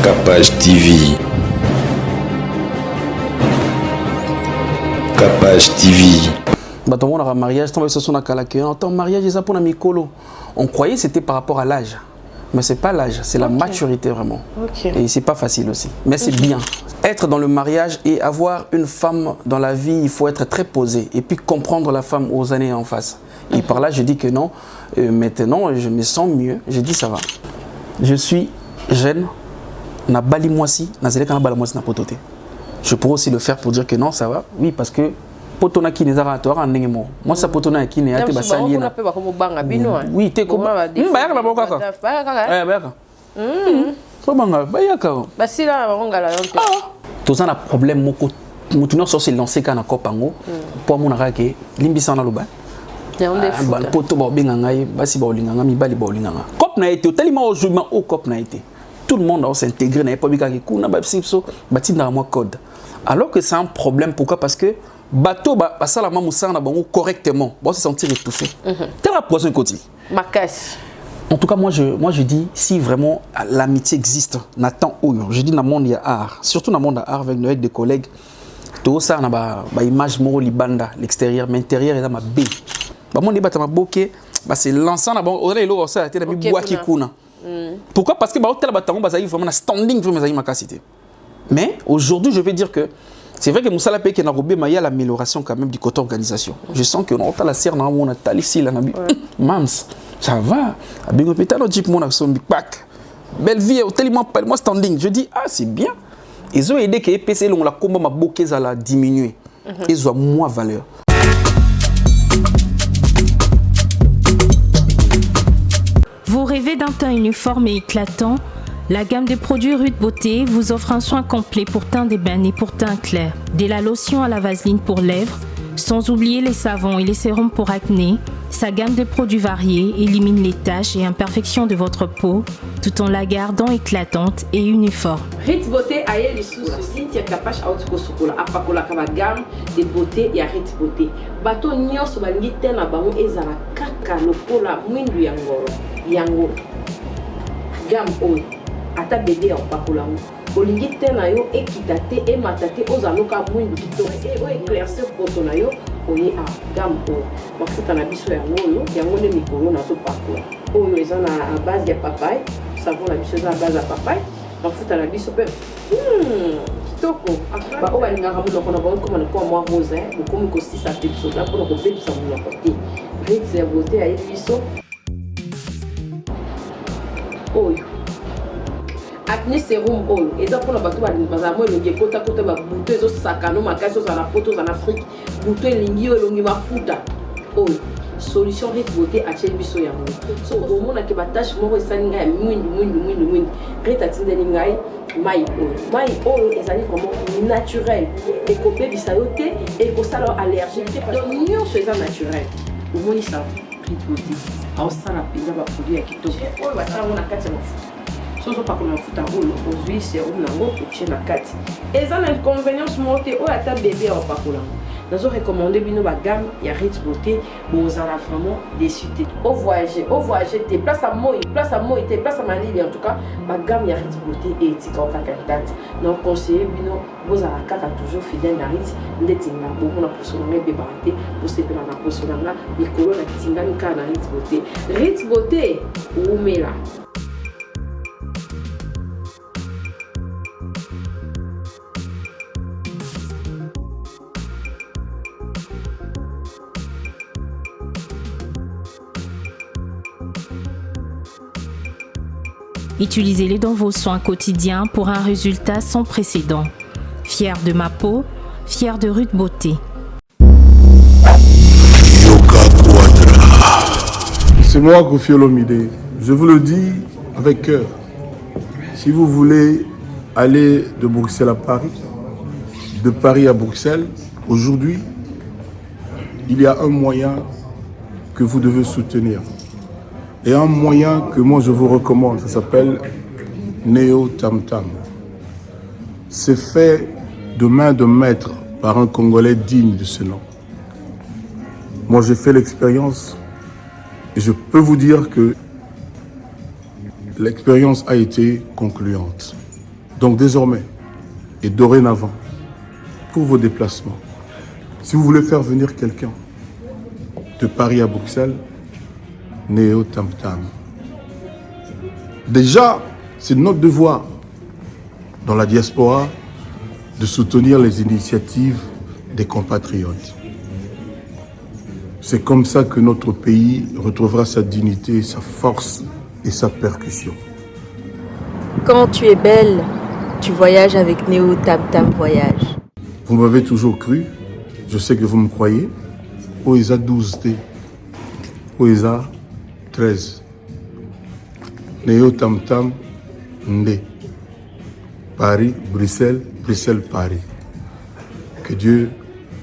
Capage TV. Capage TV. Dans un mariage, mariage, on croyait que c'était par rapport à l'âge. Mais ce n'est pas l'âge, c'est la maturité vraiment. Et ce n'est pas facile aussi. Mais c'est bien. Être dans le mariage et avoir une femme dans la vie, il faut être très posé. Et puis comprendre la femme aux années en face. Et par là, je dis que non. Maintenant, je me sens mieux. Je dis ça va. Je suis jeune. Je pourrais aussi le faire pour dire que non, ça va. Oui, parce que potona qui n'est pas toi moi ça potona qui n'est pas basali na oui t'es comme bayaka na bokaka bayaka banga bayaka basila bangala yonte tous on a problème moko mutuno so se lancer kana kopango pour mon arake limbisa na loba ba poto ba benga ngai basi ba olinganga mibali ba olinganga cop na été tellement au jugement au cop na été tout le monde doit s'intégrer na pas bika ki kuna ba sipso batinda moi code alors que c'est un problème pourquoi parce que bateau ça la mamoussa na bango correctement bon se sentir étouffé telle la prochaine côté ma casse en tout cas moi je dis si vraiment l'amitié existe Nathan Oyo je dis dans le monde il y a art surtout dans le monde art avec des collègues tout ça na ba image moro libanda l'extérieur mais l'intérieur est dans ma b ba mon débat ma boké ba c'est l'ensemble bon on est là ça a été la bois qui kuna pourquoi parce que ba hôtel batango ba ça vraiment standing vraiment ça ma capacité mais aujourd'hui je vais dire que c'est vrai que Moussala Peke n'a robé, mais il y a l'amélioration quand même du côté organisation. Je sens que on a la serre dans mon atal ici, là, mams, ça va. Avec un pétard, on dit que mon action big pack. Belle vie, tellement moi standing. Je dis, ah, c'est bien. Ils ont aidé que EPC, on la combat ma bouquet, ça l'a diminué. Ils ont moins valeur. Vous rêvez d'un teint uniforme et éclatant? La gamme de produits Rude Beauté vous offre un soin complet pour teint d'ébène et pour teint clair. De la lotion à la vaseline pour lèvres, sans oublier les savons et les sérums pour acné. Sa gamme de produits variés élimine les taches et imperfections de votre peau, tout en la gardant éclatante et uniforme. Rude Beauté a les sous-soucis, tu es capable de faire la gamme de beauté et Rude Beauté. Bateau nyos balingi tena bango ezala kaka lokola mwindu yango gamme o ata bébé en pakolango olingi tena yo ekitate e matate ozaloka mwindu kitoko e o éclaircir poto na yo oye a gamme o mafuta na biso yango ne mikolo na so pakola oyo eza na base ya papaye savon na biso eza na base ya papaye mafuta na biso pe kitoko ba o balingaka monoko na bango koma na kwa mwa rose bokomi kosisa te biso na mpona kobebisa monoko te Rude ya beauté ayebi biso oyo acné sérum oil eza pour la bato bazamo elongi kota ba buto ezo sakano makasi oza na poto oza na Afrique buto elingi elongi mafuta oil solution Rude Beauté atie biso yango so omona ke batache moko esali ngai ya mwindu Rude atindeli ngai mai oil ezali vraiment naturel ekobebisa yo te ekosala allergie te donc nyonso eza naturel omoni ça Rude Beauté aosala mpenza baproduit ya kitoko oyo basalango na kati ya mafuta soso pas comme mafuta rolo aujourd'hui c'est on nango toucher na kati eza na inconvénience moté o ata bébé en pakolango nazo recommander bino ba gamme ya Rude Beauté bozala vraiment déçu au voyager te place à moi te place à Malili en tout cas ba gamme ya Rude Beauté et etika o kaka date donc conseiller bino bozala kaka toujours fidèle na Rude ndetinga beaucoup na poso na bébé te pour se pela na poso na likolo na tinga nika na Rude Beauté oumela. Utilisez-les dans vos soins quotidiens pour un résultat sans précédent. Fier de ma peau, fier de Rude Beauté. C'est moi, Kofi Olomide. Je vous le dis avec cœur. Si vous voulez aller de Bruxelles à Paris, de Paris à Bruxelles, aujourd'hui, il y a un moyen que vous devez soutenir. Et un moyen que moi je vous recommande, ça s'appelle Neo Tam Tam. C'est fait de main de maître par un Congolais digne de ce nom. Moi j'ai fait l'expérience et je peux vous dire que l'expérience a été concluante. Donc désormais et dorénavant, pour vos déplacements, si vous voulez faire venir quelqu'un de Paris à Bruxelles, Néo Tam Tam. Déjà, c'est notre devoir dans la diaspora de soutenir les initiatives des compatriotes. C'est comme ça que notre pays retrouvera sa dignité, sa force et sa percussion. Quand tu es belle, tu voyages avec Néo Tam Tam Voyage. Vous m'avez toujours cru, je sais que vous me croyez. OESA 12T, OESA 13, Néo Tam Tam Ndé, Paris, Bruxelles, Bruxelles, Paris. Que Dieu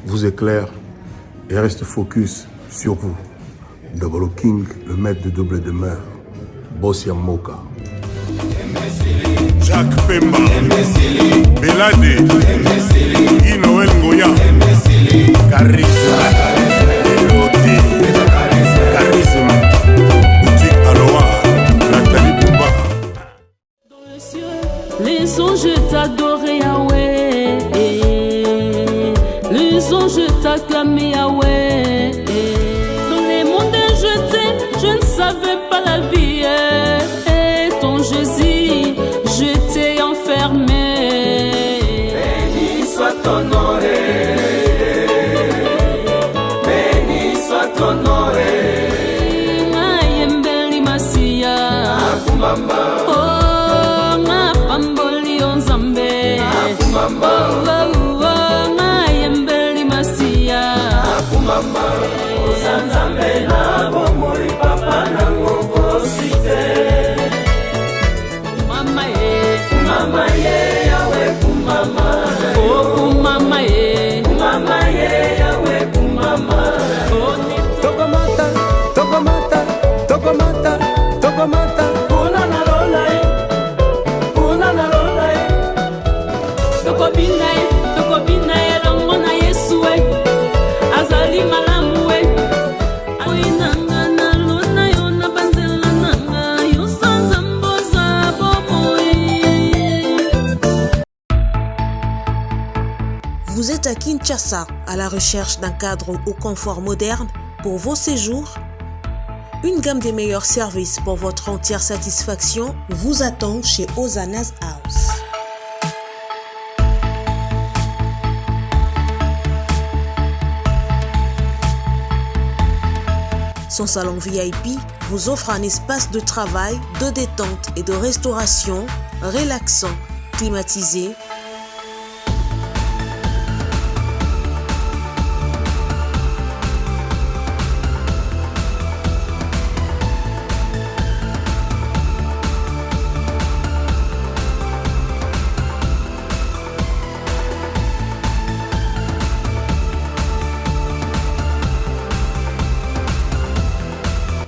vous éclaire et reste focus sur vous. Double King, le maître de double demeure, Bossia Moka. Jacques Pemba, Belade, Guy Noël Ngoya, Charisme, Elodie, Charisme, Boutique Aloha, Nathalie Bouba. Dans le ciel, les anges t'adoraient Yahweh, les anges t'acclamaient Yahweh. Dans les mondes jetés, je ne savais pas la vie, et ton Jésus, je t'ai enfermé. Béni soit ton nom, béni soit ton nom. Mayembeli Masia, Akumamba. Oh, ma pamboli onzambe, Akumamba. Oh, mayembeli Masia, Akumamba. Ozanzambe na bomori papa na ngokosite. Mama ye, yawe kumama. Oh, kumama ye, yawe kumama. Tokomata, tokomata, tokomata, tokomata. Una na lolai. Tokobina ye, longo na Yesu we. Azali malamu we. Oinanga na lona yo na banzela nanga. Yo sanza mboza boboe. Vous êtes à Kinshasa, à la recherche d'un cadre au confort moderne pour vos séjours? Une gamme des meilleurs services pour votre entière satisfaction vous attend chez Hosanna's House. Son salon VIP vous offre un espace de travail, de détente et de restauration relaxant, climatisé,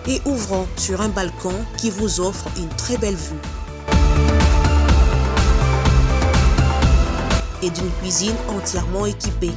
et ouvrant sur un balcon qui vous offre une très belle vue. Et d'une cuisine entièrement équipée.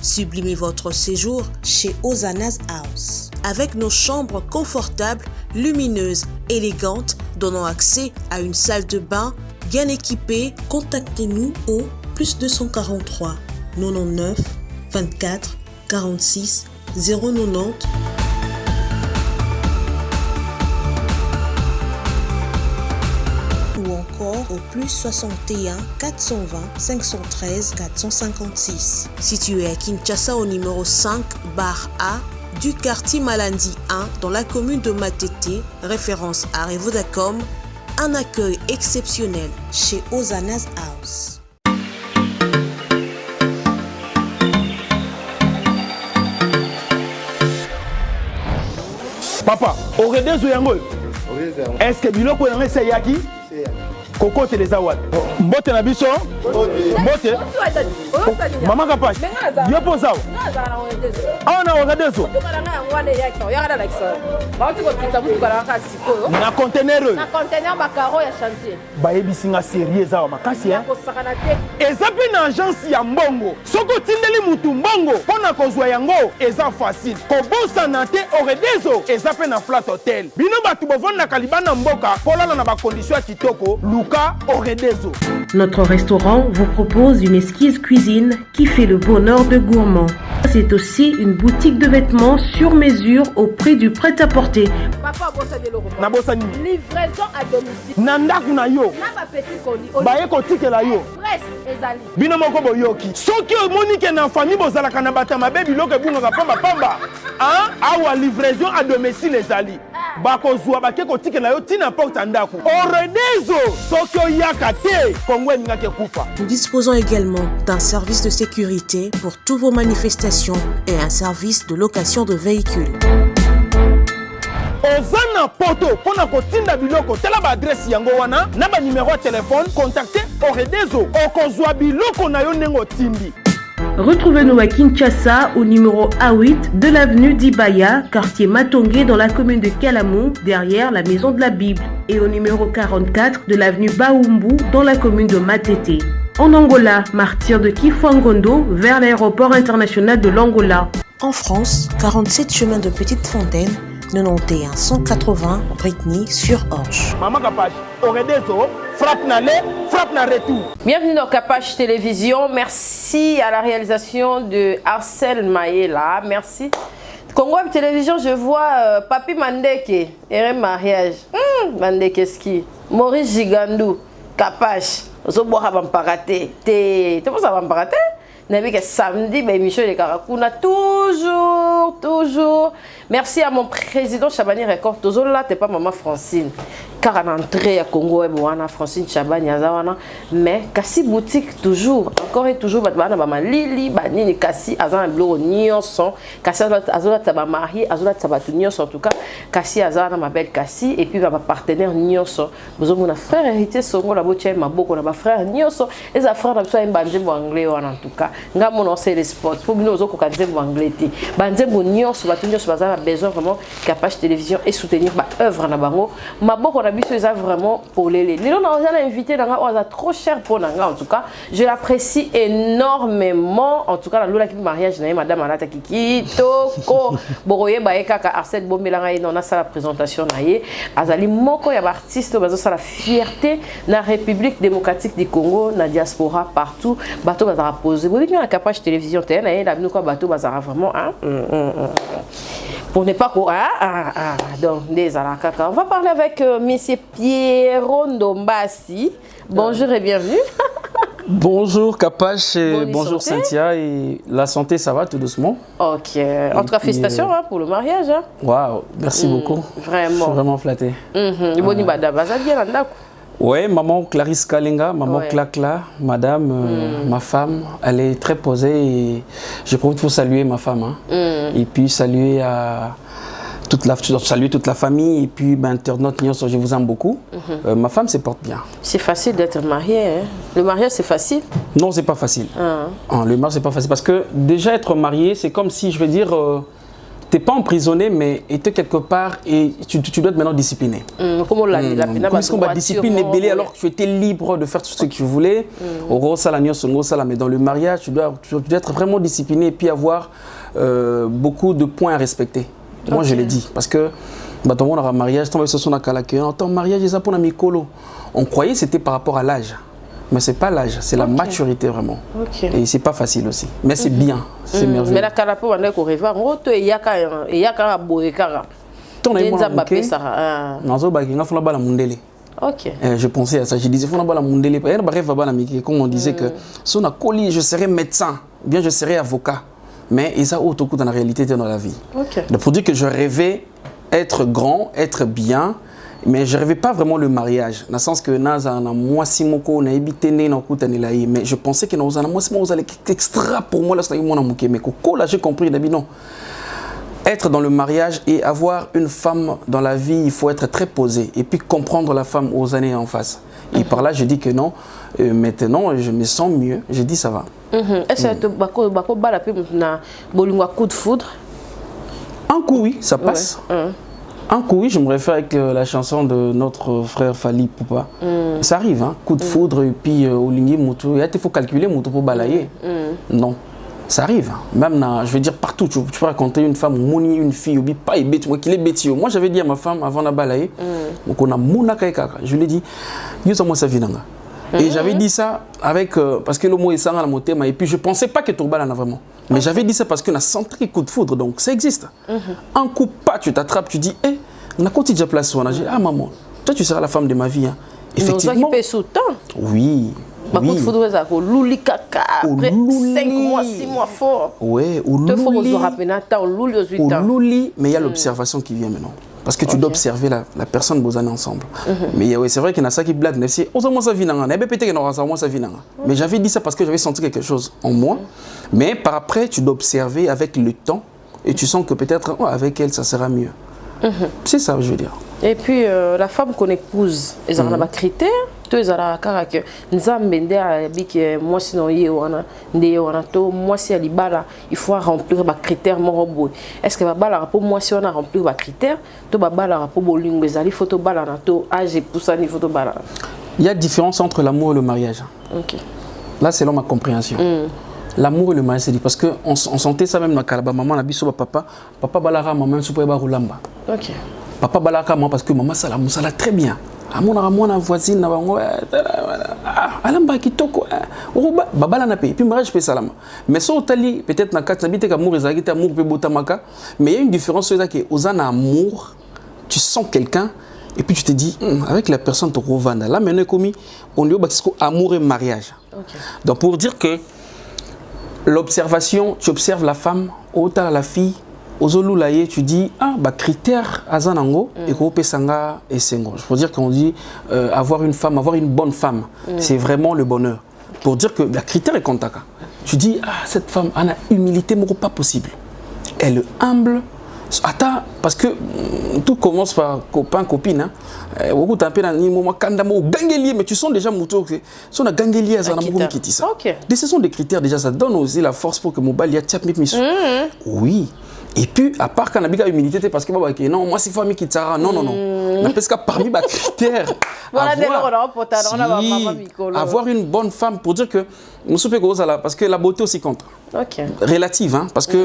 Sublimez votre séjour chez Hosanna's House. Avec nos chambres confortables, lumineuses, élégantes, donnant accès à une salle de bain bien équipée, contactez-nous au +243 99 24 46 090 ou encore au +61 420 513 456. Situé à Kinshasa au numéro 5 bar A du quartier Malandi 1 dans la commune de Matete, référence à Revodacom, un accueil exceptionnel chez Hosanna's House. Papa, au redes yango. Est-ce que biloko yango c'est yaki? Coco Teleza Wat. Mbote na biso. Mbote. Maman Kapash. Yo posa. Ah na regardez ça. Na conteneur. Na conteneur bakaro ya chantier. Ba yebisinga sérieux za makasi hein. Eza pe na agence ya mbongo. Soko tindeli mutu mbongo pona kozwa yango eza facile. Kobosa na te oredezo eza pe na flat hotel. Bino batu bovanda kalibana mboka polala na ba condition ya kitoko luka oredezo. Notre restaurant vous propose une exquise cuisine qui fait le bonheur de gourmands. C'est aussi une boutique de vêtements sur mesure au prix du prêt-à-porter. Papa bossa de l'euro. Na bossa ni. Livraison à domicile. Nandak na yo. Na ba petit colis. Ba eko tikela yo. Presse ezali. Bino moko boyoki. Soki omonique na famille bozala kana batama baby loke bunga pamba pamba. Hein? Awa livraison à domicile ezali. Bakozwa bakeko tikela yo tina porte ndaku. Oredezo soki oyaka te Kongo ngake kufa. Nous disposons également d'un service de sécurité pour toutes vos manifestations et un service de location de véhicules. Ozana poto pona kotinda biloko tela ba adresse yango wana na ba numéro de téléphone contactez Oredezo okozwa biloko na yo nengo tindi. Retrouvez-nous à Kinshasa au numéro A8 de l'avenue d'Ibaya, quartier Matongé dans la commune de Kalamou, derrière la maison de la Bible, et au numéro 44 de l'avenue Baoumbu dans la commune de Matete. En Angola, martyr de Kifuangondo vers l'aéroport international de l'Angola. En France, 47 chemin de Petite Fontaine, 91 180 Brittany-sur-Orge. Maman Kapash, Oredezo, frappe na le, frappe na retour. Bienvenue dans Kapash Télévision. Merci à la réalisation de Arsène Maïla. Merci. Congo Télévision, je vois Papi Mandeke, et mariage. Mandeke ski. Maurice Gigandou, Kapash. Ozo boha bamparate. T'es pour ça bamparate? N'avez que samedi, ben Michel de Karakuna, toujours. Merci à mon président Chabani Record. Toujours là, t'es pas maman Francine. Car en entrée à Congo, Francine Chabani Azawana. Mais Kassi boutique toujours, encore et toujours, Bana Lili, Banini Kassi, Azan Blo Nyonson, Kassi Azola Taba marié, Azola Tabatu Nyonson en tout cas, Kassi Azana ma belle Kassi, et puis ma partenaire Nyonson. Nous avons un frère héritier Songo, la boutière Maboko, ma frère Nyonson, et sa frère n'a pas un bandé anglais en tout cas. Nga mon c'est les sports pour nous aux autres anglais bandé bonnion sur batunyo sur bazar a besoin vraiment Kapash Télévision et soutenir ma œuvre na bango ma boko na biso ça vraiment pour les on a invité dans a trop cher pour nanga en tout cas je l'apprécie énormément en tout cas la lola qui mariage na madame Anata Kiki toko boroye ba ekaka Arsène Bombelanga et on a ça la présentation na ye azali moko ya artiste bazo ça la fierté na République démocratique du Congo na diaspora partout bateau bazara poser la Kapash Télévision vraiment pour ne pas donc on va parler avec monsieur Pierrot Ndombasi. Bonjour et bienvenue. Bonjour Kapash et bonjour santé. Cynthia, et la santé ça va tout doucement. Ok, en tout cas félicitations pour le mariage. Waouh, merci beaucoup. Vraiment. Je suis vraiment flatté. Ouais, maman Clarisse Kalinga, maman Clacla, madame, ma femme, elle est très posée et je profite pour saluer ma femme. Hein. Et puis saluer toute la famille et puis internaute, je vous aime beaucoup. Ma femme se porte bien. C'est facile d'être marié, hein? Le mariage c'est facile? Non, c'est pas facile. Le mariage c'est pas facile parce que déjà être marié, c'est comme si, je veux dire, t'es pas emprisonné, mais était quelque part et tu dois être maintenant discipliné. Comment est-ce qu'on va discipliner belé alors que tu étais libre de faire tout ce que tu voulais? Mais dans le mariage, tu dois être vraiment discipliné et puis avoir beaucoup de points à respecter. Moi, je l'ai dit parce que ton mariage, on croyait que c'était par rapport à l'âge. Mais c'est pas l'âge, c'est la maturité vraiment. Et c'est pas facile aussi. Mais c'est bien, c'est merveilleux. Mais la carapo, on est correct. Il y a je pensais à ça, je disais comme on disait que si on a collé, je serais médecin, bien je serais avocat. Mais ils ont autre coup dans la réalité dans la vie. Pour dire que je rêvais être grand, être bien. Mais je ne rêvais pas vraiment le mariage, dans le sens que mais je pensais que nous allons extra pour moi, mais j'ai compris, non. Être dans le mariage et avoir une femme dans la vie, il faut être très posé et puis comprendre la femme aux années en face. Et par là, je dis que non. Maintenant, je me sens mieux. Je dis ça va. Est-ce que tu as un coup de foudre? Un coup, oui, ça passe. Un coup, oui, je me réfère avec la chanson de notre frère Fali Poupa. Ça arrive, hein, coup de foudre, et puis au ligne moto. Il faut calculer moto pour balayer. Non, ça arrive. Même, je veux dire, partout, tu peux raconter une femme, une fille, ou pas, qu'il est bêtise. Moi, j'avais dit à ma femme, avant de balayer, on a mouna kaikaka. Je lui ai dit, moi ça vient. Et j'avais dit ça avec, parce que le mot est ça dans la montée, et puis je ne pensais pas que Tourbal en a vraiment. Mais j'avais dit ça parce qu'on a senti coup de foudre, donc ça existe. Un coup pas, tu t'attrapes, tu dis, hé, on a continué de place. On a dit, ah maman, toi tu seras la femme de ma vie. Hein. Effectivement. Mais sous temps. Oui. Coup de foudre, ça louli caca, après 5 mois, 6 mois fort. Oui, au louli, mais il y a l'observation qui vient maintenant. Parce que tu dois observer la personne que vous allez ensemble. Mais oui, c'est vrai qu'il y en a ça qui blague. Mais j'avais dit ça parce que j'avais senti quelque chose en moi. Mais par après, tu dois observer avec le temps. Et tu sens que peut-être avec elle, ça sera mieux. C'est ça, je veux dire. Et puis, la femme qu'on épouse, ils ont des critères. Tous les arabes que moi si moi si il faut remplir les critères est-ce que pour moi si on a rempli les critères to pour il faut âge pour ça il faut il y a différence entre l'amour et le mariage. Là selon ma compréhension. L'amour et le mariage, c'est dit parce que on sentait ça même dans Kalaba, maman la biso papa balara maman soupe ba roulamba. Papa balaka maman parce que maman ça la très bien. Mon voisine alamba kitoko babala na paye puis mariage peut salama mais so tali peut-être na kat nabite amour ezaki amour peut botamaka mais il y a une différence c'est que ozana amour tu sens quelqu'un et puis tu te dis avec la personne tu revanda là maintenant commis on lui obasco amour et mariage. Donc pour dire que l'observation tu observes la femme autant la fille Ozolulaye, tu dis, critère azanango et kope sanga et sengo. Je veux dire qu'on dit avoir une femme, avoir une bonne femme, c'est vraiment le bonheur. Pour dire que le critère est contaka. Tu dis, cette femme a une humilité, mais pas possible. Elle est humble. Attends, parce que tout commence par copain, copine. Beaucoup t'appellent dans un moment kandamo gangelier, mais tu sens déjà mouton que son a gangelier à zanamou qui dit ça. Ce sont des critères déjà, ça donne aussi la force pour que mon bal y a tchap mis. Oui. Et puis, à part quand on a bien humilité, parce que non, moi c'est famille qui t'ara, non. Parce que parmi les critères, avoir une bonne femme pour dire que parce que la beauté aussi compte. Relative, hein, parce que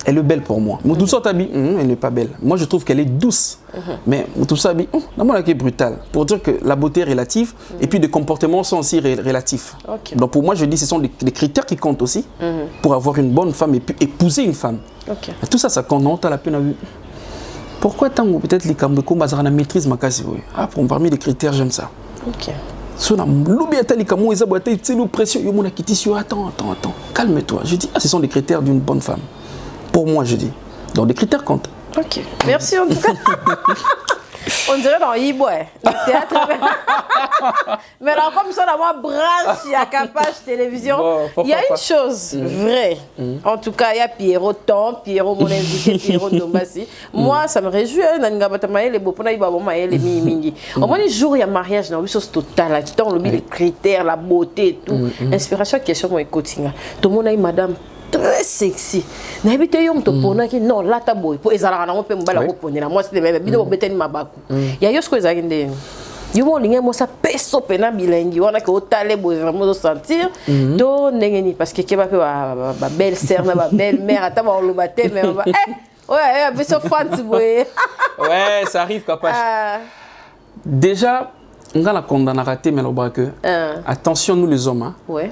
elle est belle pour moi. Elle n'est pas belle. Moi je trouve qu'elle est douce. Mais elle est brutale. Pour dire que la beauté est relative et puis les comportements sont aussi relatifs. Donc pour moi je dis que ce sont des critères qui comptent aussi pour avoir une bonne femme et puis épouser une femme. Et tout ça, ça compte à la peine. Pourquoi tant peut-être les Kambeko Mazarana maîtrise ma case? Parmi les critères, j'aime ça. Attends, calme-toi. Je dis, ce sont des critères d'une bonne femme. Pour moi, je dis. Donc, les critères comptent. Merci en tout cas. On dirait dans Yiboué, le théâtre. Mais alors, comme ça, on a branche, il y a Capage télévision. Il y a une chose vraie. En tout cas, il y a Pierrot Tom, Pierrot mon invité, Pierrot Dombassi. Moi, ça me réjouit. Au moins, les jours, il y a mariage, il y a une chose totale. Tu as les critères, la beauté et tout. Inspiration, question, moi, écoute. Tout le monde a une madame très sexy. N'habite yom to pona ki non la taboy po ezala na mo pe mbala ko ponela moi c'est même bido beteni mabaku ya yosko ezakinde yumo linga mo sa peso pena bilengi wana ko tale bo vraiment sentir to ndengeni parce que keba pe ba belle sœur na ba belle mère ata ba lo baté mais ouais beso fanti boy ouais ça arrive capable déjà on a la condamné à rater mais que attention nous les hommes hein ouais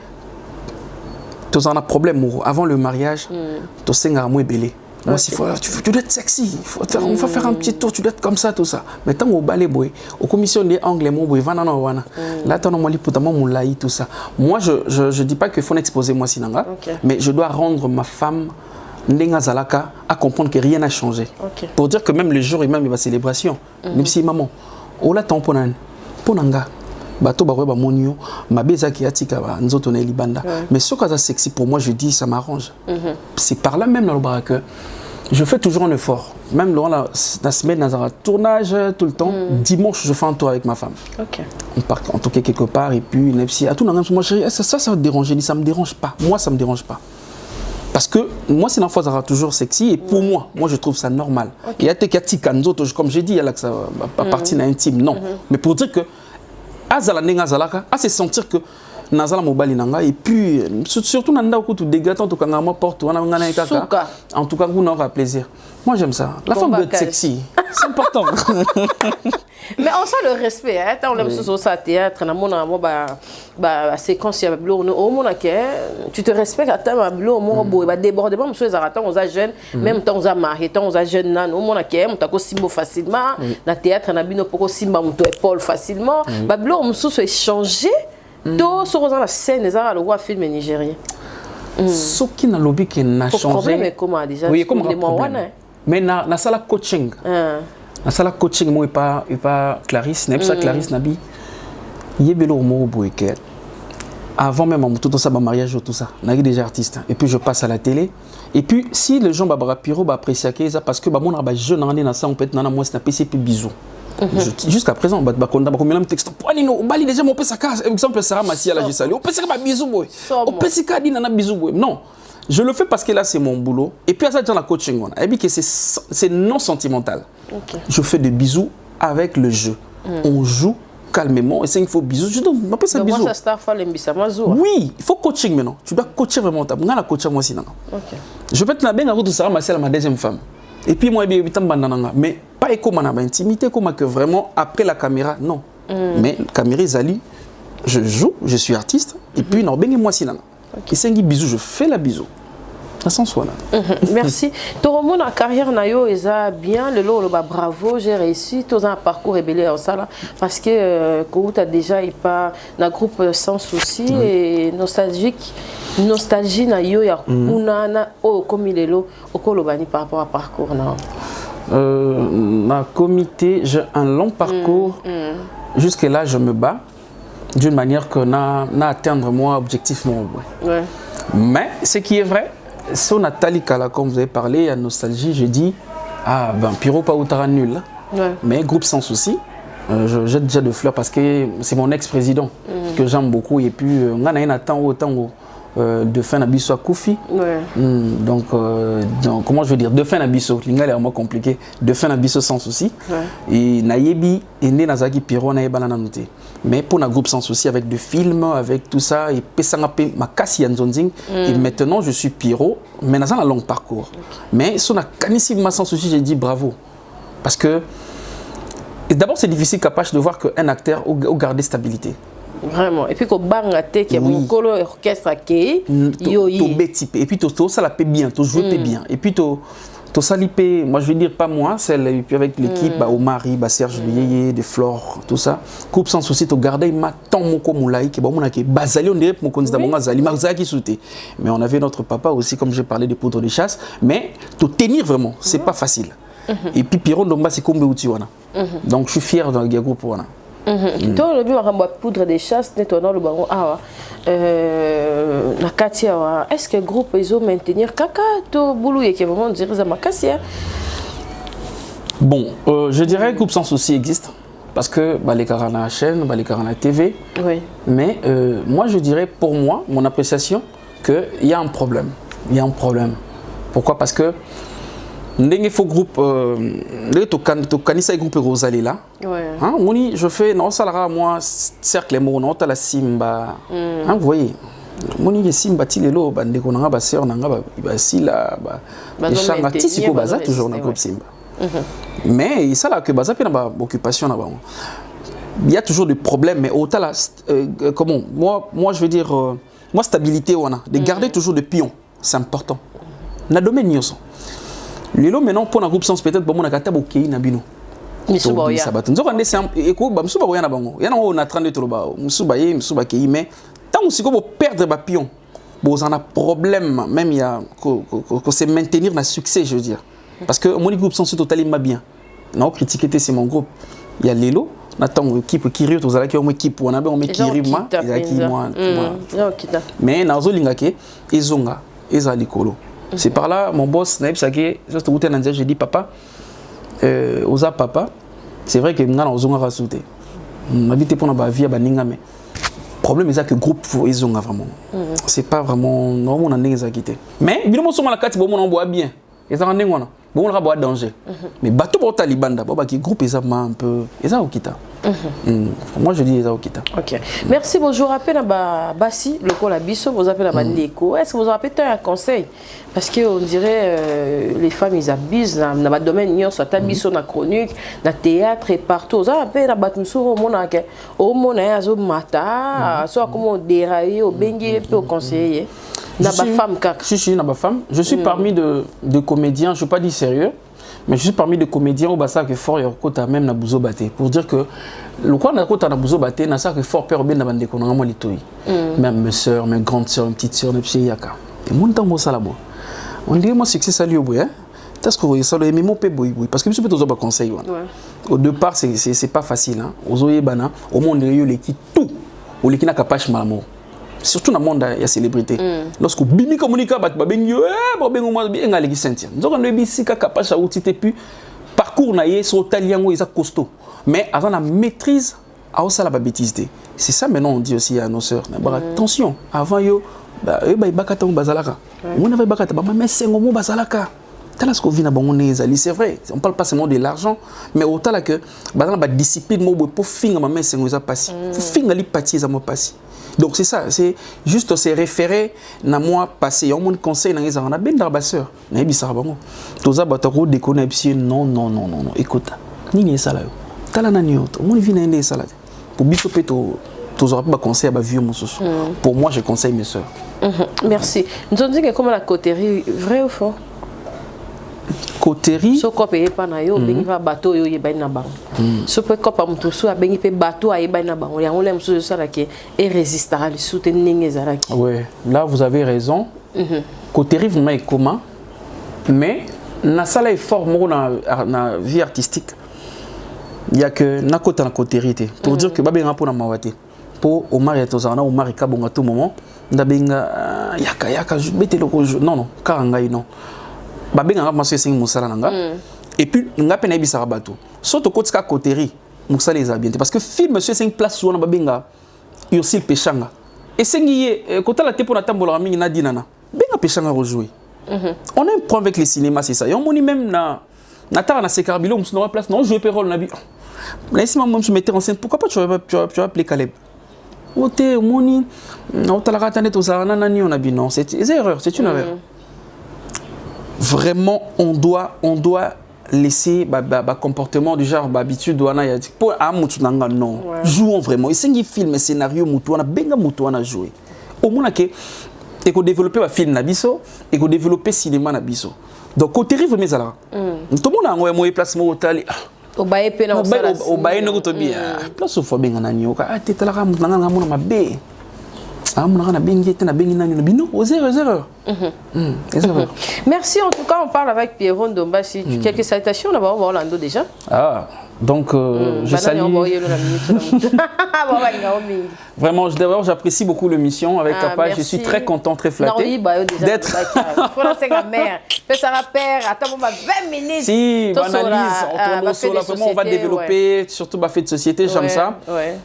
tu as un problème avant le mariage, tu sais que moi, tu dois être sexy, on va faire un petit tour, tu dois être comme ça, tout ça. Mais tant au balai, aux commissions des anglais, là, tu as tout ça. Moi, je ne dis pas qu'il faut exposer moi sinanga, mais je dois rendre ma femme à comprendre que rien n'a changé. Pour dire que même les jours et même les célébrations, même si maman, on l'attend pour Ponanga. Bato ba ba monio mabeza ki atika ba nzoto na libanda mais ce que ça sexy pour moi je dis ça m'arrange c'est par là même dans le bar que Je fais toujours un effort. Même la semaine, dans un tournage, tout le temps. Dimanche, je fais un tour avec ma femme. Ok. On part en tout cas quelque part et puis à tout le monde, moi chérie, ça va te déranger. Ça me dérange pas. Moi, ça me dérange pas. Parce que moi, c'est une fois, ça sera toujours sexy et pour moi, je trouve ça normal. Il y a des kanzo, comme j'ai dit, il y a que ça va pas partie intime, non. Mais pour dire que c'est sentir que nazala mobali nanga et puis surtout nanda ko tout dégatant to kanga ma porte wana ngana kaka en tout cas vous n'aurez plaisir. Moi j'aime ça. La femme doit être sexy. C'est important. Mais on sent le respect hein. Tant on aime ce ça théâtre na mona mo ba séquence ya blo au mona que tu te respectes à ta blo mo bo ba débordement monsieur les aratan on a jeune même temps on a marié temps on a jeune nan au mona que on ta ko simbo facilement na théâtre na bino poko simba mo to épaule facilement ba blo on se échanger. Tout ce qu'on a la scène, c'est le roi film nigérien. Ce qui n'a lobby qui n'a changé. Le problème est comment déjà? Oui, comment le problème? Mais na sala coaching. Na sala coaching moi et pas Clarisse, n'est pas Clarisse Nabi. Yebelo mo boyke. Avant même tout ça, mariage tout ça, n'a déjà artiste. Et puis je passe à la télé. Et puis si les gens babara piro ba apprécier ça parce que ba mon ba jeune année na ça on peut être nana moi c'est PC puis bisous. Jusqu'à présent, on va combien de textes. On va déjà mon PC. Exemple, Sarah Massia, là, j'ai salué. On peut se faire bisous, boy. On peut se faire des bisous, boy. Non, je le fais parce que là, c'est mon boulot. Et puis, à ça, dans la coaching, on a dit que c'est non sentimental. Je fais des bisous avec le jeu. On joue calmement. Et c'est il faut bisous. Je donne un peu ça bisous. Oui, il faut coaching maintenant. Tu dois coacher vraiment. Tu dois coacher moi aussi. Je vais te la bien à Sarah Massia, ma deuxième femme. Et puis moi, mais pas comme on a intimité, comme que vraiment après la caméra, non. Mais la caméra, je joue, je suis artiste, et puis non, ben moi si non. Et c'est un bisou, je fais la bisou. Ça sent soi là. Merci. Ton mon carrière nayo est bien, le lot bravo, j'ai réussi, tout un parcours rébellé en ça là, parce que quand tu as déjà pas dans groupe sans souci et nostalgique. Nostalgie na yo ya kunana o comme il est là au kolobani par rapport à parcours non na comité j'ai un long parcours jusque là je me bats d'une manière que na atteindre moi objectif mon mais ce qui est vrai c'est Nathalie Kala comme vous avez parlé il y a nostalgie je dis ah ben Piro pas outara nul mais groupe sans souci je jette déjà de fleurs parce que c'est mon ex-président que j'aime beaucoup et puis on a un attend autant de fin Nabiso à Koufi. Donc, comment je veux dire, de fin Nabiso, l'ingal est vraiment compliqué. De fin Nabiso sans souci. Et Nayebi est né dans Zaki Piro, Nayebi na noté. Mais pour un groupe sans souci, avec des films, avec tout ça, et Pesangapé, Makasi Yanzonzing. Et maintenant, je suis Piro, mais dans un long parcours. Mais si on a canissivement sans souci, j'ai dit bravo. Parce que, d'abord, c'est difficile capable de voir qu'un acteur a gardé stabilité. Vraiment. Et puis, quand bangate qui est mon colo orchestre qui et puis tout ça la paie bien, tout joue bien. Et puis tout ça lipé, moi je vais dire pas moi, celle et puis avec l'équipe, bah Omari, bah Serge Yeye, des Flores, tout ça. Coupe sans souci, tu garder ma tant mon moulai qui bon qui basali on dirait mon candidat mon azali marzaki souté. Mais on avait notre papa aussi comme j'ai parlé des poudres de chasse, mais tout tenir vraiment, c'est pas facile. Et puis Piron Domba c'est comme Beutiwana. Donc je suis fier dans le groupe wana. Toi, le bureau de poudre de chasse, nettoyant le baron. Est-ce que le groupe ils ont maintenir caca to boulou et qui vraiment dire ça makassia? Bon, je dirais que le groupe sans souci existe parce que les Carana chaîne, les Carana TV. Oui. Mais moi, je dirais pour moi, mon appréciation, qu'il y a un problème. Il y a un problème. Pourquoi? Parce que il faut groupe to kanisa groupe Rosalie là hein moni je fais non ça là moi cercle mo non ta la simba hein vous voyez moni ye simba tilelo bande ko nga ba sœur nga ba sila ba changa tisiko baza toujours dans groupe simba mais ça là que baza pe na ba occupation na ba il y a toujours des problèmes mais autant là comment moi je veux dire moi stabilité wana de garder toujours des pions c'est important na domaine nyoso. Lelo maintenant pour un groupe sans peut-être bon on a kata bokei na bino. Misuba ya. Nzoka ndese eko ba misuba boya na bango. Yana on a 32 toloba misuba ye misuba kei mais tant aussi ko perdre ba pion. Bon on a problème même il y a que c'est maintenir le succès je veux dire. Parce que mon groupe sans totalement bien. Non critiquer c'est mon groupe. Il y a Lelo Nathan équipe qui rit aux alaki on équipe on a on met qui rima moi. Mais nazo lingake ezonga ezali kolo. C'est par là, mon boss, j'ai dit papa, Oza papa, c'est vrai que nous avons sauté. On habite pour la vie à Baninga, mais le problème est que le groupe ils ont vraiment. C'est pas vraiment. Non, on a quitté. Mais, évidemment, si on a la carte, on boit bien. Ils ont un bon, on a danger. Mais bateau pour Taliban, d'abord, qui groupe ils ont un peu. Ils ont quitté. Moi je dis ils ont quitté. Ok. Merci. Bonjour. Rappelez à Bassi, le col Abisso, vous appelez à Ndeko. Est-ce que vous avez un conseil? Parce qu'on dirait les femmes ils abusent dans le domaine, soit Abisso, dans la chronique, dans le théâtre et partout. Vous avez un Batumso au monde, au mata, soit comment dérailler, au bengue, au conseiller. Je suis parmi de comédiens, je ne suis pas dit sérieux, mais je suis parmi de comédiens au Bassa que fort et au côté même na Bouzo Baté. Pour dire que le quoi na côté na Bouzo Baté, na ça que fort père bien na bande qu'on a moi litoi. Même mes sœurs, mes grandes sœurs, mes petites sœurs, mes petits yaka. Et mon temps moi ça là-bas. On dit moi succès salut au bout hein. Parce que ça le mimo pe boy parce que je peux te donner conseil. Au départ c'est pas facile hein. Aux oyebana, au monde il y a l'équipe tout. Au l'équipe na capache malamo. Surtout dans le monde il y a célébrité. Lorsque bimi communique bat ba ben yo ben moi bien ngali sentir. Donc on est ici capable à outiller puis parcours na yé sur italien ils a costaud. Mais avant la maîtrise à ça la bêtise. C'est ça maintenant on dit aussi à nos sœurs. Attention, avant yo ba bakata bazalaka. On avait bakata ba mais c'est ngomo bazalaka. C'est vrai, on ne parle pas seulement de l'argent, mais autant que la discipline pour finir ma main, c'est nous a passé. Pour finir les parties, ça m'a passé. Donc c'est ça, c'est juste se référer à moi passé. On me conseille dans les arts, on a bien d'arbasseur. Mais bien ça va bon. Tous les bateaux déconnent non. Écoute, ni ça là. T'as la nani autre. On vient dans ça là. Pour bisoper tous auras pas conseil à vieux mon soso. Pour moi, je conseille mes sœurs. Merci. Nous avons dit que comment la coterie, vrai ou faux? Coterie so ko pe pa na yo bengi pa bateau yo yeba na bango so pe ko pa mutu so bengi pe bateau ayeba na bango ya ngole musu so la ke et résistera le soutenir ezaraki. Ouais, là vous avez raison. Coterie vraiment est commun, mais na sala effort mo na vie artistique. Il y a que na kota na coterie pour dire que babenga pour na mawate pour Omar et Tozana Omar et Kabonga tout moment ndabenga yaka je bete le non karangai non. Babenga ma sœur musala nanga et puis nga pena bisara bato soto kotika coterie musala les bien parce que film monsieur 5 place sur na babenga Ursil Pechanga et sengiye kota la tepo na tambola mingi na dinana benga Pechanga rejouer on a un point avec les cinémas c'est ça et on moni même na tara na Sekarbilo musona place non jouer rôle na bi là ici moi je mettais en scène pourquoi pas tu vas appeler Caleb oté moni na tala katane to za na ni on a bi non c'est une erreur Vraiment, on doit laisser comportement du genre habitude pour non jouons vraiment et c'est film scénario mutuana benga mutuana jouer au moins que et qu'on développer un film na biso et qu'on développer cinéma na biso donc côté rive mais alors tout le monde a un placement au tali au baie pena au baie no to bien place au benga na nyoka tete la ramu na mona mabe Merci en tout cas, on parle avec Pierron Dombassi. Quelques salutations d'abord à Orlando déjà. Ah, donc je salue. Vraiment, d'abord j'apprécie beaucoup l'émission avec Papa. Je suis très content, très flatté d'être. Ça rappelle, attends, 20 minutes. Si, analyse, on va développer, surtout ma fête de société, j'aime ça.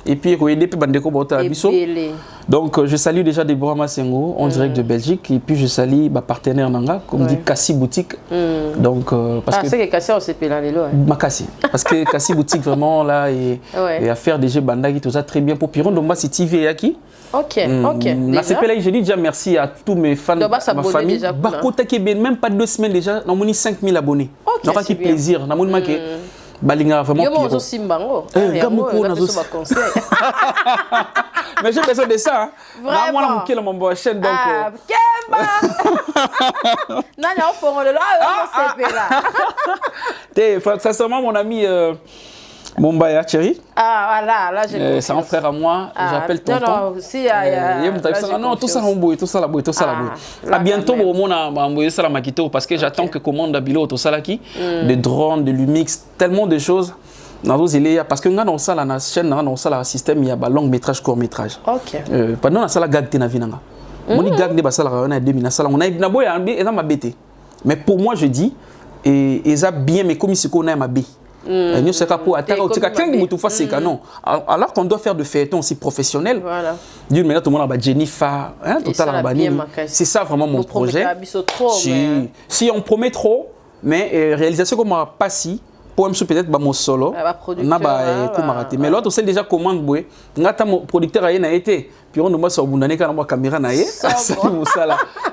Et puis, donc, je salue déjà Deborah Massengo en direct de Belgique. Et puis, je salue ma partenaire Nanga, comme dit Kassi Boutique. Donc, parce que. C'est que Kassi, on s'est payé là, ma Kassi. Parce que Kassi Boutique, vraiment, là, et à faire des jeux bandagi, tout ça, très bien. Pour Piron, donc, c'est TV et Aki. Ok. Je dis déjà merci à tous mes fans, ma famille. Bakota Keben, même pas 2 semaines déjà, on a 5000 abonnés. On a plaisir. On a Balinga vraiment. Mais j'ai besoin de ça. Vraiment. Moi, mon beau chaîne donc. Sincèrement, mon ami. Mombaya Chéri. Ah voilà, là j'ai c'est un frère à moi, j'appelle tonton. Non, si non, tout ça la boue. À bientôt au monde à envoyer ça la Makito parce que j'attends que commande Bilo tout ça là qui des drones, de l'Umix, tellement de choses. Parce que dans ça la chaîne dans ça la système il y a long métrage court métrage. OK. Pendant ça la gag na vinanga. Mon gars de basala on a 2000 sala on a na boya et ma bête. Mais pour moi je dis et ça bien mais comme si qu'on a ma bête. Nous c'est pas pour attaquer au tika kengi mutu fa c'est canon. Alors qu'on doit faire de feuilleton aussi professionnel. Voilà. D'une manière tout le monde a Jennifer, hein, total bani. C'est ça vraiment mon projet. Si on promet trop mais réalisation comme pas si pour peut-être mon solo na ba comme raté mais l'autre c'est déjà commande boé ngata mon producteur a été puis on nous sur bundane kana caméra na yé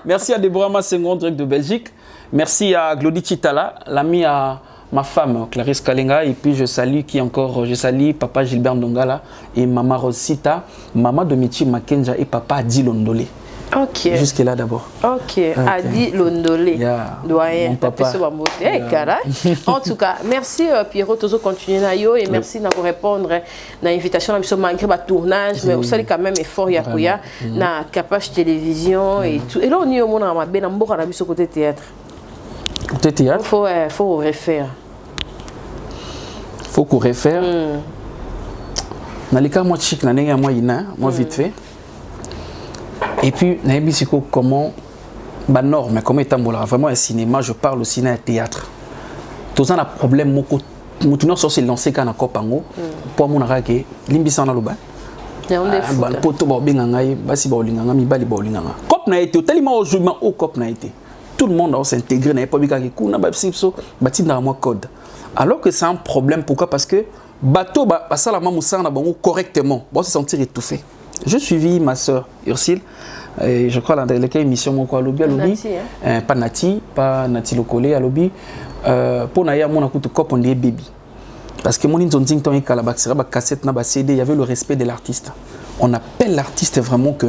merci à Deborah Massengon direct de Belgique, merci à Glody Chitala, l'ami à ma femme Clarisse Kalenga et puis je salue papa Gilbert Ndongala et maman Rosita, maman de Michi Makenja et papa Adi Londolé. Ok. Jusque là d'abord. Ok. Adi Londolé. Doyen. Papa. En tout cas, merci Pierrot Tozo continuer na yo et merci de répondre à l'invitation malgré le tournage mais aussi quand même effort yakuya na capage télévision et tout. Et là on est au monde en ben mboka na biso côté théâtre. Côté théâtre. Faut refaire. Faut qu'on réfère. Dans les cas moi chic na nenga moi ina moi vite fait. Et puis nayebi siko comment ba norme comment etambola vraiment un cinéma je parle au cinéma théâtre. Tous un problème moko mutuno so se lancer kana kopango pour mon arake limbisa na loba. Ba poto ba benga ngai basi ba olinganga mibali ba olinganga. Cop na été tellement au jugement au cop na été. Tout le monde doit s'intégrer na pas bika ki kuna ba sipso bati na moi code. Alors que c'est un problème pourquoi parce que bateau ba sala mamusana bango correctement, bon se sentir étouffé. Je suivis ma sœur Ursule, et je crois dans laquelle émission mon quoi lobby à lobby, pas Nati Lokole à lobby, pour naïa mon écoute cop on dit baby, parce que mon intonting ton calabax sera cassette na ba CD, il y avait le respect de l'artiste. On appelle l'artiste vraiment que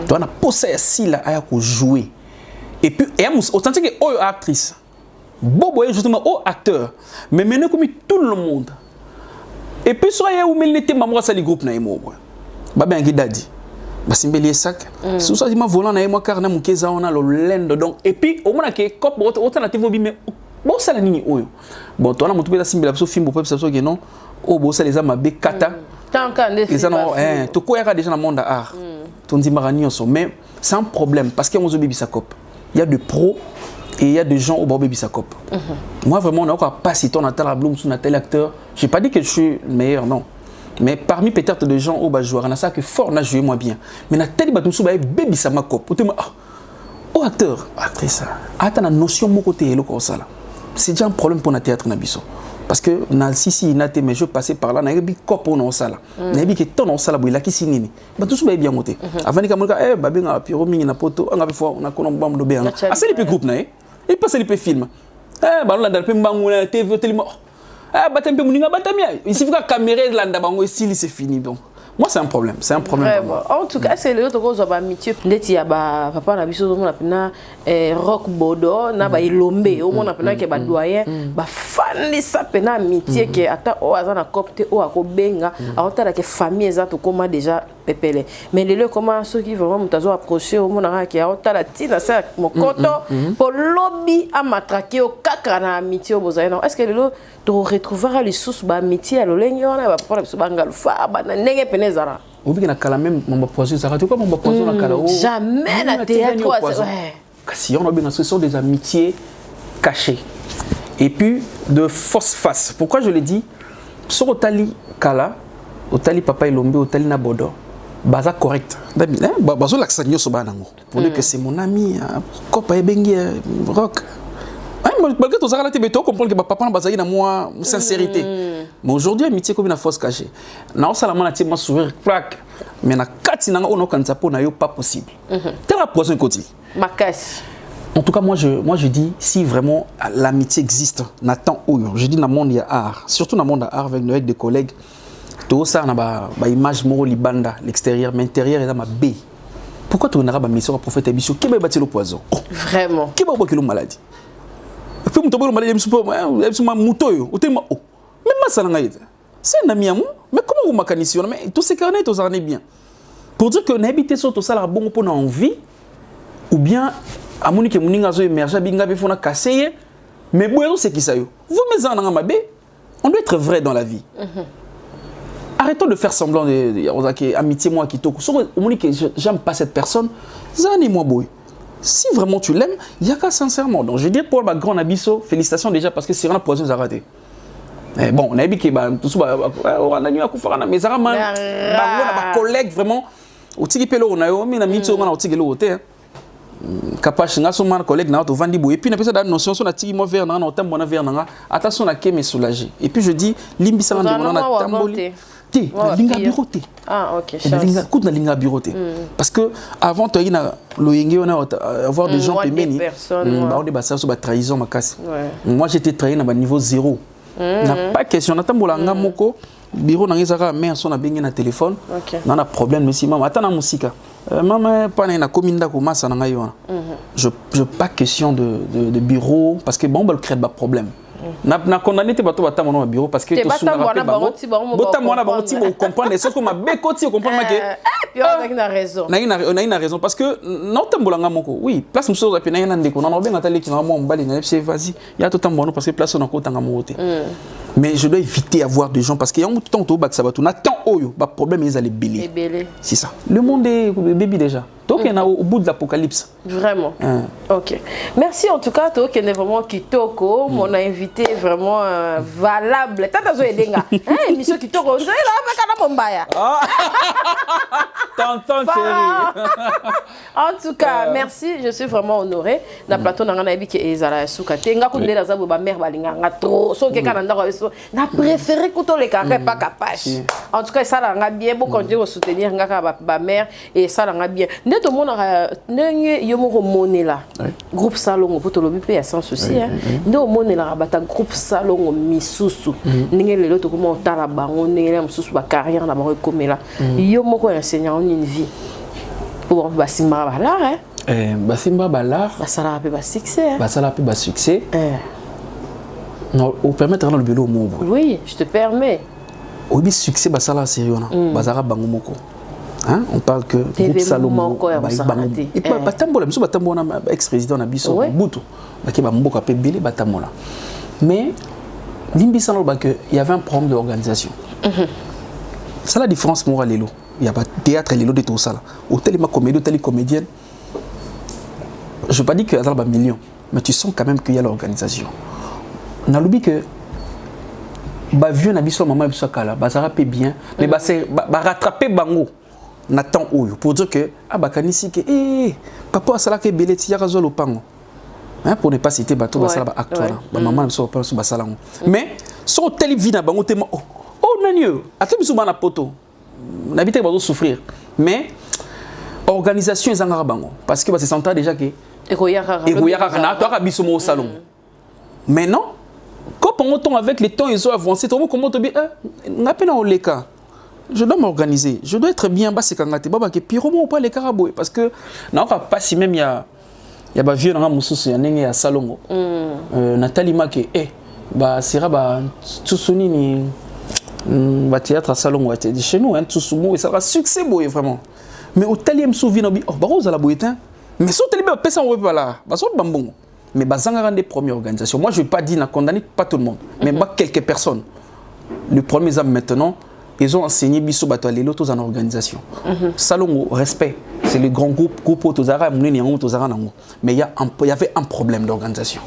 tu as posé assis là à jouer, et puis et autant que oh actrice, bobo justement oh acteur, mais maintenant comme tout le monde, et puis soyez où mais n'était maman ça les groupes na emo. Babé un guidadi. Basimbeli sac. Sous ça, ma volant na moi car na mukeza on a le lendo donc et puis au moins que cop autant na TV mais bon ça la nini oyo. Bon toi na mutu bela simbela so film pour ça que non. Oh bon ça les a mabé kata. Tant qu'en des. Les ans to ko ya déjà dans monde art. Ton dit marani so mais sans problème parce qu'il y a mon baby sa cop. Il y a de pros et il y a des gens au baby sa cop. Moi vraiment on a pas si ton Nathalie Blum sous tel acteur. J'ai pas dit que je suis le meilleur non. Mais parmi peut-être des gens au bas joueur, on a ça que fort n'a joué moins bien. Mais na telle batum sou baby ça ma cop. Oh acteur, actrice. Attends la notion mon côté le comme ça là. C'est déjà un problème pour na théâtre na biso. Parce que na si naté mais je passais par là na bi cop on ça là. Na bi que ton on ça là boy la ki sinini. Batum sou bien monter. Avant que mon babi nga piro mingi na poto, on a fois on a kono bam do bien. Ah c'est les groupe na et pas les films. Ba on la pe mbangu na TV tellement. Il suffit que la caméra c'est fini. Donc, moi, c'est un problème. C'est un problème. En tout cas, c'est le autre gros amitié. Il y a papa na biso on appelle rock bodo na ba ilombe on appelle que ba doyen ba fan de ça pena amitié que ata o azana copte o akobenga aotala que famille za to comment déjà pepele mais les comment ceux qui vraiment mutazo approcher au mona ki aotala tina ça mokoto pour lobby à matraquer au kaka na amitié au bozaino est-ce que le to retrouvera les sources ba amitié à lolengi on ba papa biso bangalu fa ba na ndenge penezara ou bien na même mon poison ça tu quoi mon poison na kala jamais na théâtre ouais si on a bien ce sont des amitiés cachées et puis de force face pourquoi je le dis sur otali kala otali papa ilombe otali na bodo baza correct bazo l'accent sur banango pour dire que c'est mon ami copa ebengi rock malgré tout ça là tu peux comprendre que papa na bazaki na moi sincérité mais aujourd'hui amitié comme une force cachée na osala na tima sourire plaque mais na kati nanga ono kanza po na yo pas possible t'as la prochaine côté ma casse. En tout cas, moi je dis, si vraiment l'amitié existe, Nathan Oyo, je dis dans le monde il y a art, surtout dans le monde art avec des collègues, tout ça, on a une image moro libanda, l'extérieur, mais l'intérieur est dans ma baie. Pourquoi tu n'as pas de mission à prophète et bichot? Qui va bâtir le poison? Vraiment. Qui va bâtir le maladie? Et puis, je maladie, je suis pas mouton, ou tellement haut. Même ça, c'est un ami à moi, mais comment vous m'acanisez? Mais tous ces carnets, tous en est bien. Pour dire que n'habitez sur tout ça, là, bon, pour envie, ou bien, à mon équipe, mon zo émerge, binga bifona cassé, mais bon, c'est qui ça yo? Vous me en mabé, on doit être vrai dans la vie. arrêtons de faire semblant de amitié moi qui toko. Si on dit que j'aime pas cette personne, zani moi boy. Si vraiment tu l'aimes, il y a qu'à sincèrement. Donc je veux dire pour ma grande abisso, félicitations déjà parce que c'est vraiment poison raté. Bon, on a dit que tout ça on a eu à faire mais ça man ma collègue vraiment au tiki pelo on a eu mais na mito on a au tiki lo hotel. Capable nga so man collègue na to vandi boy et puis na pesa da notion so na tiki mo vers na on bona vers na attention na ke me soulager. Et puis je dis limbi ça na tamboli. Linga bureauté. Ah ok. Na linga bureauté. Parce que avant tu as na loyenge on a avoir des gens pemeni. Ba on débat ça sur la trahison ma casse. Moi j'étais trahi na niveau 0. N'a pas question na tambola nga moko bureau na ngezaka mais son na bengi na téléphone. Na na problème mais si maman attends na musika. Maman pas na commune ko massa na ngayo. Je pas question de bureau parce que bon ba créer ba problème. Na condamné te bato bata mon bureau parce que tout ça na bota mona ba ti bo comprendre sauf que ma bekoti comprendre que puis on a raison. Na ina raison parce que non tambola nga moko oui place muso za pe na ndeko na benga tali ki na mo mbali na c'est vas-y il y a tout tambola parce que place on ko tanga moté. Mais je dois éviter avoir des gens parce qu'il y a un temps au bac sabato na temps oyo ba problème ils allaient béler. C'est ça. Le monde est baby déjà. Donc on est au bout de l'apocalypse. Vraiment. OK. Merci en tout cas toi qui est vraiment kitoko, mon invité vraiment valable. Tata zo edenga. Émission kitoko, zo là avec na bombaya. Tonton chéri. En tout cas, merci, je suis vraiment honorée. Na plateau na ngana ebiki ezala suka tenga ko ndela za ba mère balinga nga trop. So ke kana ndako na préféré ko to le carré pas capache. En tout cas ça la nga bien beaucoup continuer à soutenir nga ba mère et ça la nga bien. Tout le monde a un monnaie là. Groupe salon, pour te le dire, sans souci. Nous, monnaie là, groupe salon, misusu. Nous, les autres, comment on t'a la baronne, on est sous la carrière, on a comme là. Yo, moi, enseignant une vie. Pour Bassimba Balar, Bassimba Balar. Ça a un succès. Ça a un succès. Non, on permet de le bureau. Oui, je te permets. Oui, succès, ça a sérieux. Bazara Bangomoko. Hein? On parle que groupe Salomon et puis batambola biso batambola ex-président na biso Butu baki ba mboka pe belé batambola mais limbi sano ba que il y avait un problème d'organisation. C'est la différence moi lelo il y a pas théâtre lelo de tout ça là hôtel ma comédie hôtel comédienne je veux pas dire que ça ba million mais tu sens quand même qu'il y a l'organisation na lobi que ba vieux na biso maman biso kala ba ça rapé bien mais ba c'est ba rattraper bango Nathan Oyo pour dire que bakanisi que papa sala ke beleti ya kazo lopango hein pour ne pas citer bato basala ba actuel ba maman so pas so basala mais son tel vie na bango tema oh nanio atemi so bana poto n'habite ba souffrir mais organisation ezanga bango parce que ba se sentait déjà que egoyaka na to ka biso mo salon mais non quand on tombe avec les temps ils ont avancé comment to bi ngapena oleka. Je dois m'organiser, je dois être bien bas c'est quand tu baba que piro mo pas les caraboué parce que na pas si même il y a ba vieux na mususu ya ndenge ya salongo Nathalie Make ba sera ba tsuni ni ba théâtre à salongo était chez nous hein tsusumo et ça va succès boy vraiment mais au tali me souviens obi ba roza la boyetin mais so tali ba pesa on pas là ba so bambongo mais ba zanga des premières organisations moi je vais pas dire na condamner pas tout le monde mais pas quelques personnes le premier homme maintenant ils ont enseigné biso bato lelo tous en organisation. Salongo respect, c'est le grand groupe Otozara mais il y avait un problème d'organisation.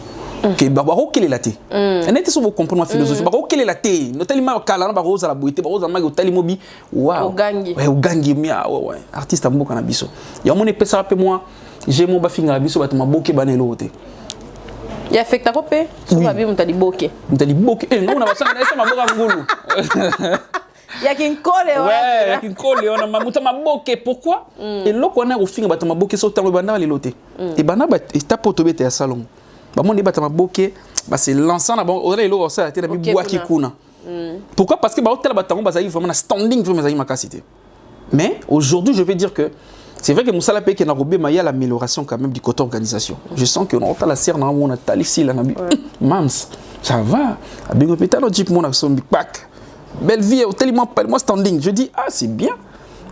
Que baro quelle est la té. On était sur vos comprendre philosophie. Baro quelle est la té. Notamment kala na baro za la boité, baro za ma hôtel mobi. Waouh. Au gangi mia ouais. Artiste ambo kana biso. Ya mon épée ça moi, j'ai mon bafinga biso bato ma boké banelo hoté. Il affecte ta copé. Tu vas bien m'tali boké. M'tali boké. Non na basanga na ma boka ngulu. Il y a qu'une colle, ouais. Il y a qu'une colle, on a mamouta maboke. Pourquoi? Et là, on a au fin, on a maboke sur le banda les lotés. Et bana, et tape au tobé, t'es à salon. Bah, mon débat, maboke, bah, c'est l'ensemble, on a les lots, ça, t'es la bois qui coule. Pourquoi? Parce que, bah, tel bâtiment, bah, ça y est vraiment un standing, vraiment, ça y est ma capacité. Mais, aujourd'hui, je vais dire que, c'est vrai que Moussa Lapé qui a robé, mais il y a l'amélioration quand même du côté organisation. Je sens qu'on a la serre, on a talissi, là, mams, ça va. À Bingo Pétalo, Jeep, mon a son big pack. Belle vie, tellement pas moi standing. Je dis ah c'est bien.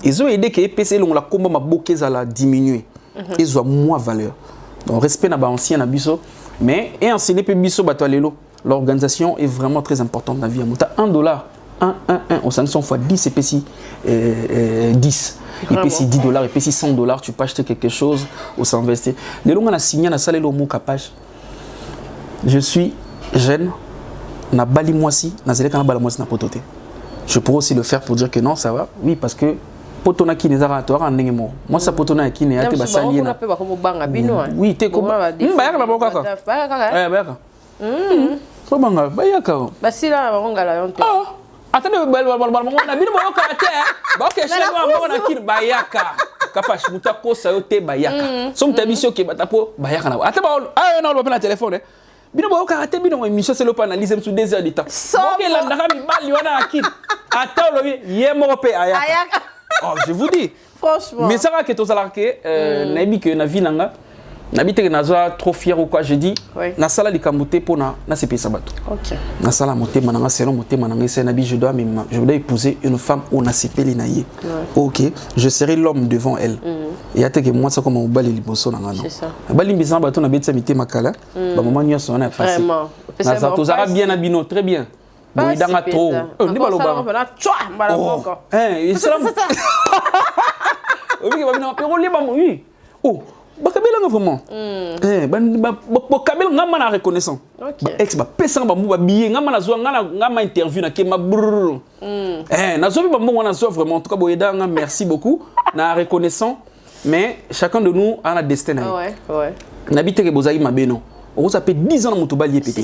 Ils ont aidé que EPC la combat ma bouquet ça la diminuer. Ils ont moins valeur. Donc respect na ba ancien na biso mais et enseigner pe biso bato lelo. L'organisation est vraiment très importante dans la vie. Muta $1 au 500 fois 10 et puis si 10. Et puis si $10, et puis si $100, tu peux acheter quelque chose ou s'investir. Les longs, on a signé dans la salle de capage. Je suis jeune, na bali moisi, na zélé kana bala moisi na potote. Je pourrais aussi le faire pour dire que non, ça va. Oui, parce que potona qui n'est pas toi en nengemo. Moi ça potona qui n'est pas basali na. Oui, t'es comme. Bayaka na bokaka. Bayaka. So banga bayaka. Basila bangala yonto. Attendez, on a bien karaté. Bah ok, chez moi on a qui bayaka. Kapash mutako sayote bayaka. Somme ta mission qui batapo bayaka na. Attends, ah non, on va prendre le téléphone. Bino ba karaté bino émission c'est le pas analyser sur 2 heures de temps. OK là ndaka mi bali wana akid. Attends le yemo pe ayaka. Oh, je vous dis. Franchement. Mais ça va que to salarke nabi que na vie nanga. Nabi te na zo trop fier ou quoi je dis. Na sala likamute pona na CP sabato. OK. Na sala moté mananga selon moté mananga c'est nabi je dois épouser une femme au na CP linaye. OK, je serai l'homme devant elle. Et ate que moi ça comme bali liboso nanga non. C'est ça. Bali mbisa bato na betsa mité makala. Ba maman nyoso na facile. Vraiment. Na za to zara bien abino très bien. Bon dans trop. Ndi baloba. Islam. Oui, va venir pero liba oui. Oh. Bakabela vraiment. Bakabela ngama na reconnaissant. Ex ba pesa ba mu ba billet ngama na zo ngama interview na ke ma brrr. Na zo ba mo na zo vraiment en tout cas boyeda nga merci beaucoup na reconnaissant mais chacun de nous a un destin. Ouais. N'habite que bozai mabeno. On ça fait 10 ans mutu balié pété.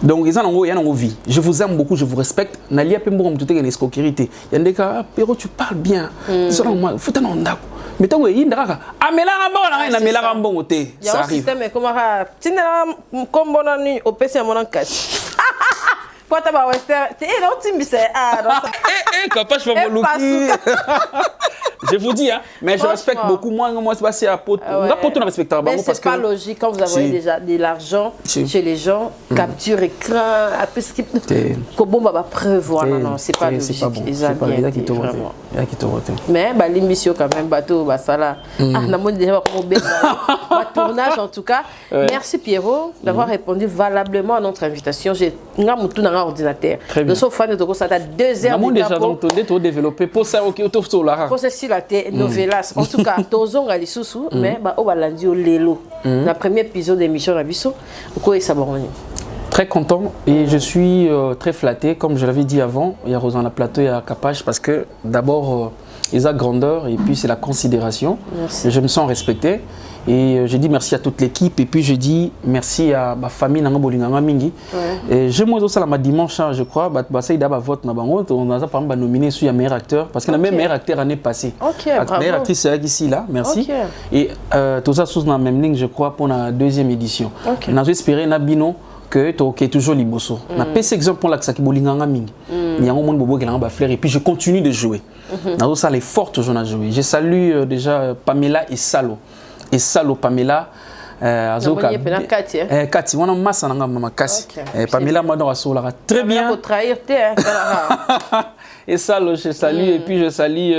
Donc ils en ont vie. Je vous aime beaucoup, je vous respecte. Nalia pe mbo mutute une escroquerie. Yandeka pero tu parles bien. Ils ont moi faut t'en ndako. Mais tant que indra amela ngamba na amela ngamba ngote ça arrive. Système comment tina kombo na ni opesi mon cash. Pota ba western non timbise capable je vais me je vous dis hein, mais je respecte beaucoup moi c'est passé à pote on a pote on respecte parce que c'est pas logique quand vous avez déjà de l'argent chez les gens capture écran après ce qui comment va prévoir non c'est pas logique ils ont bien qui te mais bah l'émission quand même bateau bah ça là na moni déjà comme tournage en tout cas merci Pierrot d'avoir répondu valablement à notre invitation. J'ai ngamutu na ordinateur de ce fan de ça ta 2 heures de déjà donc to développer pour ça OK autour sur la pour ceci la novelas en tout cas tozonga lisusu mais ba o balandi o lelo la premier épisode d'émission na biso ko ça bon. Très content et je suis très flatté comme je l'avais dit avant il y a Rosanna Plateau et à Capage parce que d'abord ils ont grandeur et puis c'est la considération. Merci. Je me sens respecté et je dis merci à toute l'équipe et puis je dis merci à ma famille nanga bolinganga mingi. Et je moi aussi la dimanche je crois bah ça il d'abord vote na bango on a par exemple nominé sur meilleur acteur parce que le même meilleur acteur année passée. Meilleure actrice c'est ici là merci. Et tout ça sous la même ligne je crois pour la 2e édition. On a espéré na bino que tu es toujours liboso. Na PC exemple pour la qui bolinganga mingi. Il y a un monde bobo qui l'a fleur et puis je continue de jouer. Dans ça les fortes j'en ai joué. Je salue déjà Pamela et Salo. Et Salo Pamela azoka Kati wana massa nanga mama kasi Pamela mado asola très bien pour trahir et Salo je salue et puis je salue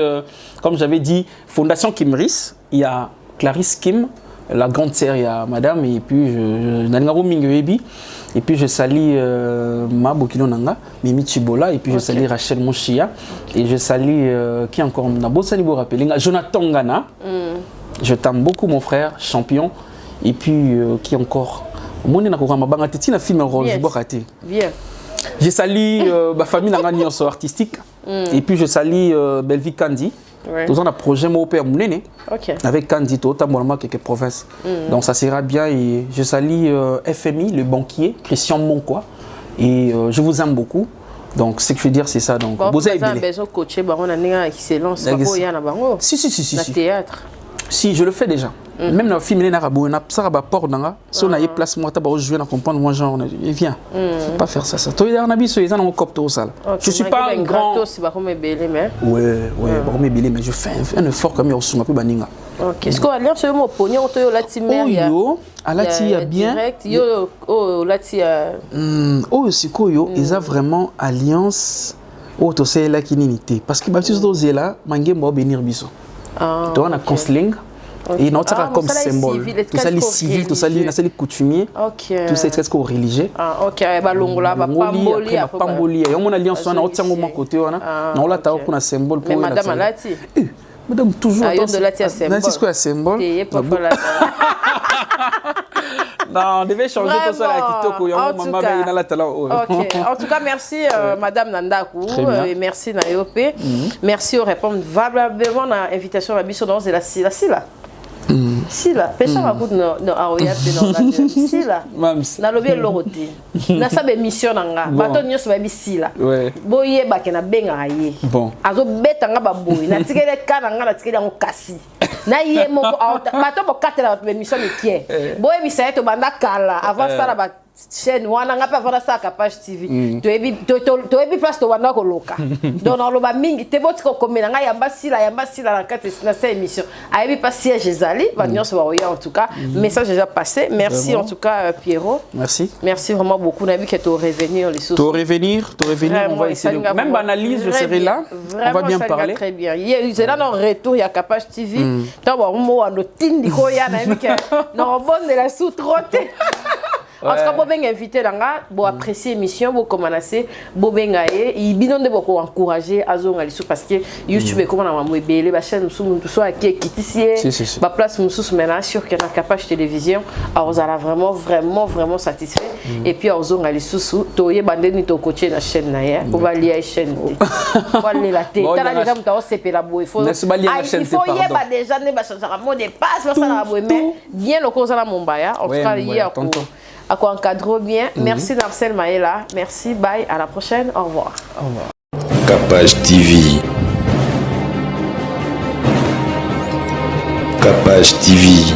comme j'avais dit Fondation Kimris, il y a Clarisse Kim la grande sœur il y a madame et puis et puis je salue Mabokino Nanga, Mimi Chibola et puis je salue Rachel Moshia et je salue qui encore Nabo Salibo rappeler Jonathan Ngana. Je t'aime beaucoup mon frère champion et puis qui encore mon na ko mabanga titi na film rose bokati. Bien. Je salue ma famille Nanga nyonso artistique et puis je salue Belvi Kandi. Nous avons un projet avec Kandi notamment quelques provinces. Donc ça sera bien et je salue FMI, le banquier, Christian Monkois et je vous aime beaucoup. Donc ce que je veux dire c'est ça. Donc vous avez besoin de coacher, on a une excellence. Si. Théâtre. Si je le fais déjà. Même dans le film, il y a un rapport dans si on a une place, moi, je vais comprendre, moi, genre, il vient. Faut pas faire ça. Je suis pas un grand. Ouais, mais je fais un effort comme il y a Baninga. Ok. Est-ce qu'on va lire ce mot pognon au Toyo Latimer? Il y a bien. Oh, c'est quoi, ils ont vraiment alliance. Oh, tu sais, là, qui n'unité. Parce que, bah, si tu es là, mangé, moi, bénir biso. Donc, on a counseling. Et non, comme symbole. Tout ça, les civils, tout ça, les coutumiers. Tout ça, c'est religieux. Ok, balongola, pamboli. Pamboli. Et on a alliance, on a autant de côté. On a un symbole pour. Mais madame Alati. Madame, toujours. De la tia symbole. C'est quoi un symbole? Non, on devait changer tout ça à Kitoko. En tout cas, merci Madame Nandakou et merci Nayope. Merci au répondre valablement à l'invitation à la mission de la Sila. Sila, personne n'a goûté de Aoya de Sila. Na lobby l'oroté. Na sabe mission nanga. Bato nyo so baby Sila. Boye ba ke na benga aye. Bon. Azo beta nga ba boye. Na tikele kana nga na tikele ngo kasi. Na ye moko bato bo katela ba mission ni kie. Boye bisaye to banda kala avant ça ba chaîne wana nga pa vona ça page TV. To ebi place to wana ko loka. Donc on loba mingi te boti ko komela nga yamba sila na kate na cette émission. Ayebi pas siège ezali, ba nyonso ba oya en tout cas. Message déjà passé. Merci en tout cas Pierrot. Merci. Merci vraiment beaucoup. On a vu que tu revenir les sources. Tu revenir, on va essayer. Même analyse, je serai là. On va bien parler. Très bien. Il est là dans retour, il y a Capage TV. Tant bon mot à l'otine ko ya na vu que non bonne de la sous-trotte. En tout cas, vous avez invité vous apprécier l'émission, vous commencez, vous avez beaucoup encouragé à parce que YouTube est comme la chaîne, soit qui est la place maintenant sur la capacité de télévision, vous allez vraiment satisfait. Et puis, vous allez aller sous, vous allez aller coacher la chaîne, vous allez aller la chaîne. Vous allez aller la tête. Il faut déjà changer mot de passe, mais bien le cause à la Mombaya. En tout cas, hier, à quoi encadre bien. Merci Marcel Maëla. Merci, bye, à la prochaine. Au revoir. Au revoir. Capage TV. Capage TV.